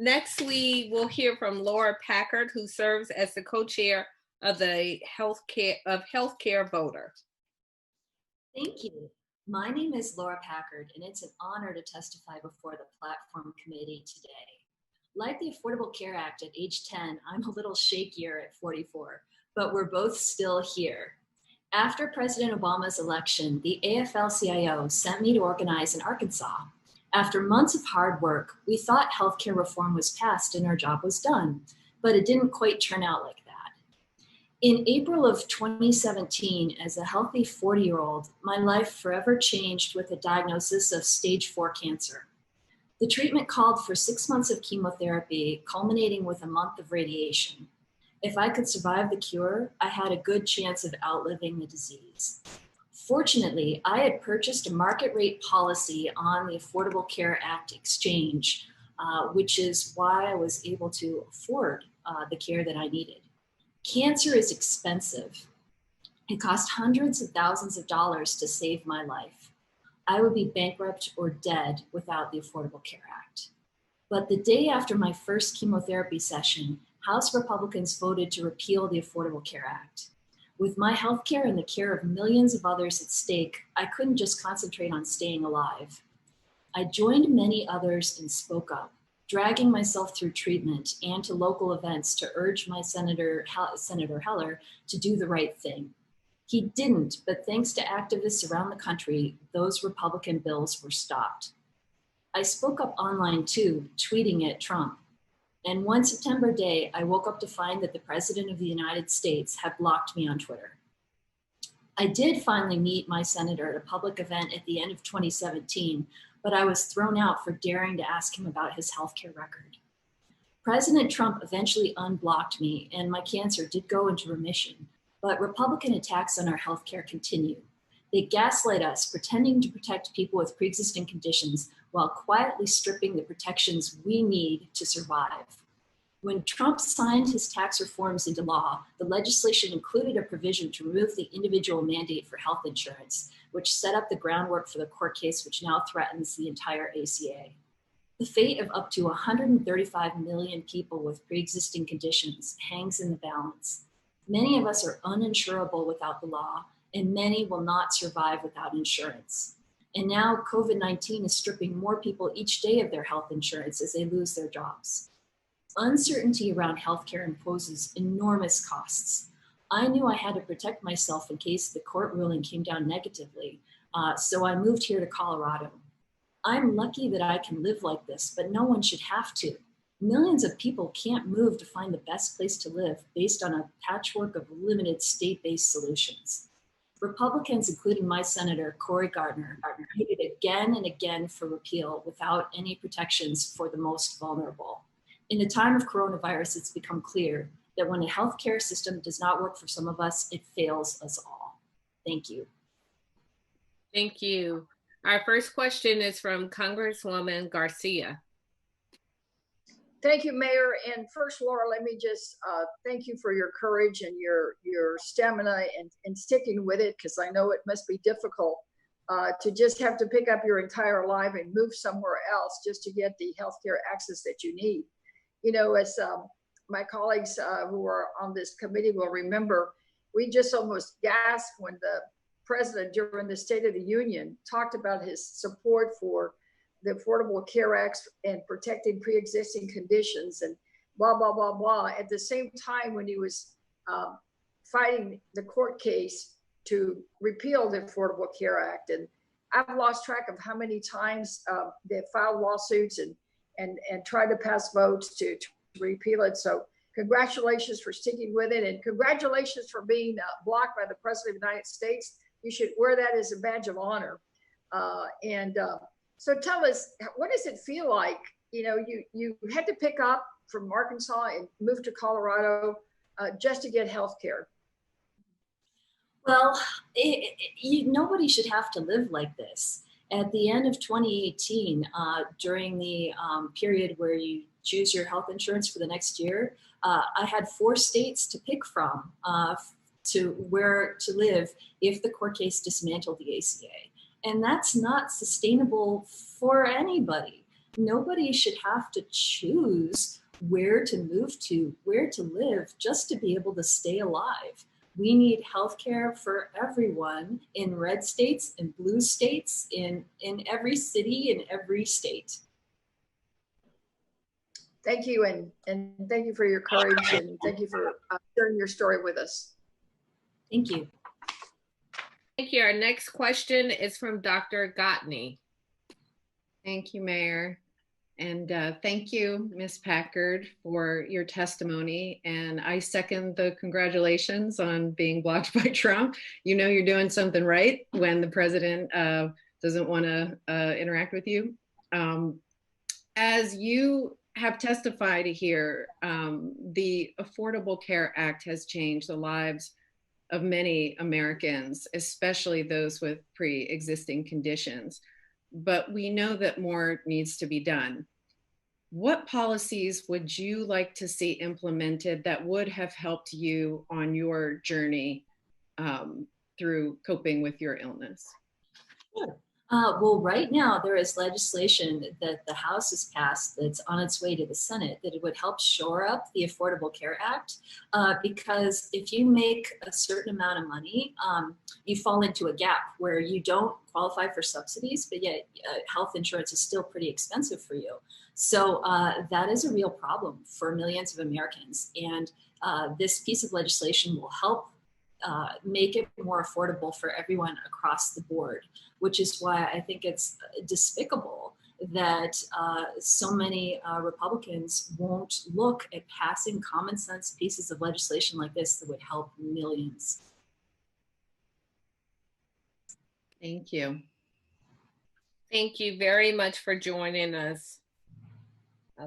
Next, we will hear from Laura Packard, who serves as the co-chair of the Healthcare Voter. Thank you. My name is Laura Packard, and it's an honor to testify before the Platform Committee today. Like the Affordable Care Act at age 10, I'm a little shakier at 44, but we're both still here. After President Obama's election, the AFL-CIO sent me to organize in Arkansas. After months of hard work, we thought healthcare reform was passed and our job was done, but it didn't quite turn out like that. In April of 2017, as a healthy 40-year-old, my life forever changed with a diagnosis of stage 4 cancer. The treatment called for 6 months of chemotherapy, culminating with a month of radiation. If I could survive the cure, I had a good chance of outliving the disease. Fortunately, I had purchased a market rate policy on the Affordable Care Act exchange, which is why I was able to afford the care that I needed. Cancer is expensive. It cost hundreds of thousands of dollars to save my life. I would be bankrupt or dead without the Affordable Care Act. But the day after my first chemotherapy session, House Republicans voted to repeal the Affordable Care Act. With my health care and the care of millions of others at stake, I couldn't just concentrate on staying alive. I joined many others and spoke up, dragging myself through treatment and to local events to urge my Senator Heller to do the right thing. He didn't, but thanks to activists around the country, those Republican bills were stopped. I spoke up online too, tweeting at Trump. And one September day, I woke up to find that the President of the United States had blocked me on Twitter. I did finally meet my senator at a public event at the end of 2017, but I was thrown out for daring to ask him about his healthcare record. President Trump eventually unblocked me, and my cancer did go into remission, but Republican attacks on our healthcare continue. They gaslight us, pretending to protect people with pre-existing conditions while quietly stripping the protections we need to survive. When Trump signed his tax reforms into law, the legislation included a provision to remove the individual mandate for health insurance, which set up the groundwork for the court case which now threatens the entire ACA. The fate of up to 135 million people with pre-existing conditions hangs in the balance. Many of us are uninsurable without the law, and many will not survive without insurance. And now COVID-19 is stripping more people each day of their health insurance as they lose their jobs. Uncertainty around healthcare imposes enormous costs. I knew I had to protect myself in case the court ruling came down negatively, so I moved here to Colorado. I'm lucky that I can live like this, but no one should have to. Millions of people can't move to find the best place to live based on a patchwork of limited state-based solutions. Republicans, including my senator, Cory Gottney, voted again and again for repeal without any protections for the most vulnerable. In the time of coronavirus, it's become clear that when a healthcare system does not work for some of us, it fails us all. Thank you. Thank you. Our first question is from Congresswoman Garcia. Thank you, Mayor. And first, Laura, let me just thank you for your courage and your stamina and sticking with it, because I know it must be difficult to just have to pick up your entire life and move somewhere else just to get the healthcare access that you need. You know, as my colleagues who are on this committee will remember, we just almost gasped when the president during the State of the Union talked about his support for the Affordable Care Act and protecting pre-existing conditions and blah, blah, blah, blah. At the same time, when he was fighting the court case to repeal the Affordable Care Act. And I've lost track of how many times they filed lawsuits and tried to pass votes to repeal it. So congratulations for sticking with it. And congratulations for being blocked by the President of the United States. You should wear that as a badge of honor. So tell us, what does it feel like? You know, you had to pick up from Arkansas and move to Colorado just to get health care. Well, nobody should have to live like this. At the end of 2018, during the period where you choose your health insurance for the next year, I had 4 states to pick from to where to live if the court case dismantled the ACA. And that's not sustainable for anybody. nobody should have to choose where to move to, where to live, just to be able to stay alive. We need healthcare for everyone in red states and blue states, in every city, in every state. Thank you, and thank you for your courage, and thank you for sharing your story with us. Thank you. Thank you. Our next question is from Dr. Gottney. Thank you, Mayor. And thank you, Ms. Packard, for your testimony. And I second the congratulations on being blocked by Trump. You know you're doing something right when the president doesn't want to interact with you. As you have testified here, the Affordable Care Act has changed the lives of many Americans, especially those with pre-existing conditions. But we know that more needs to be done. What policies would you like to see implemented that would have helped you on your journey through coping with your illness? Sure. Well, right now there is legislation that the House has passed that's on its way to the Senate that it would help shore up the Affordable Care Act, because if you make a certain amount of money, you fall into a gap where you don't qualify for subsidies, but yet health insurance is still pretty expensive for you. So that is a real problem for millions of Americans. And this piece of legislation will help make it more affordable for everyone across the board, which is why I think it's despicable that so many Republicans won't look at passing common sense pieces of legislation like this that would help millions. Thank you. Thank you very much for joining us.